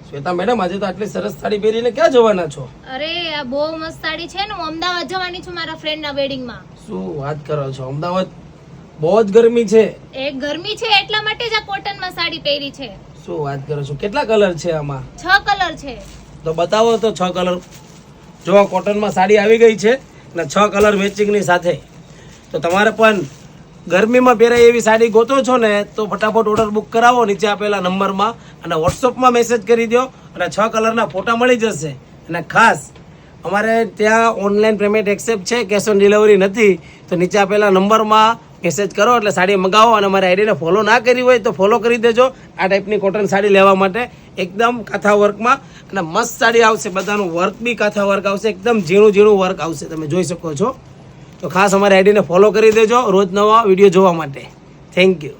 Shweta madam, આજે તો આટલી સરસ સાડી પહેરીને ક્યાં જવાના છો? અરે આ બહુ મસ્ત સાડી છે ને, હું અમદાવાદ જવાની છું મારા ફ્રેન્ડ ના વેડિંગ માં. શું વાત કરો છો? અમદાવાદ બહુ જ ગરમી છે. એક ગરમી છે એટલા માટે જ આ કોટન માં સાડી પહેરી છે. શું વાત કરો છો? કેટલા કલર છે આમાં? 6 કલર છે. તો બતાવો તો 6 કલર. જો કોટનમાં સાડી આવી ગઈ છે અને 6 કલર મેચિંગની સાથે. તો તમારે પણ ગરમીમાં પહેરાય એવી સાડી ગોતો છો ને, તો ફટાફટ ઓર્ડર બુક કરાવો નીચે આપેલા નંબરમાં અને વોટ્સઅપમાં મેસેજ કરી દો અને 6 કલરના ફોટા મળી જશે. અને ખાસ અમારે ત્યાં ઓનલાઈન પેમેન્ટ એક્સેપ્ટ છે, કેશ ઓન ડિલિવરી નથી. તો નીચે આપેલા નંબરમાં મેસેજ કરો એટલે સાડી મંગાવો. અને અમારી આઈડીને ફોલો ના કરી હોય તો ફોલો કરી દેજો આ ટાઈપની કોટન સાડી લેવા માટે. એકદમ કાંથા વર્કમાં અને મસ્ત સાડી આવશે. બધાનું વર્ક બી કાંથા વર્ક આવશે, એકદમ ઝીણું ઝીણું વર્ક આવશે, તમે જોઈ શકો છો. તો ખાસ અમારી આઈડીને ફોલો કરી દેજો રોજ નવા વિડીયો જોવા માટે. Thank you.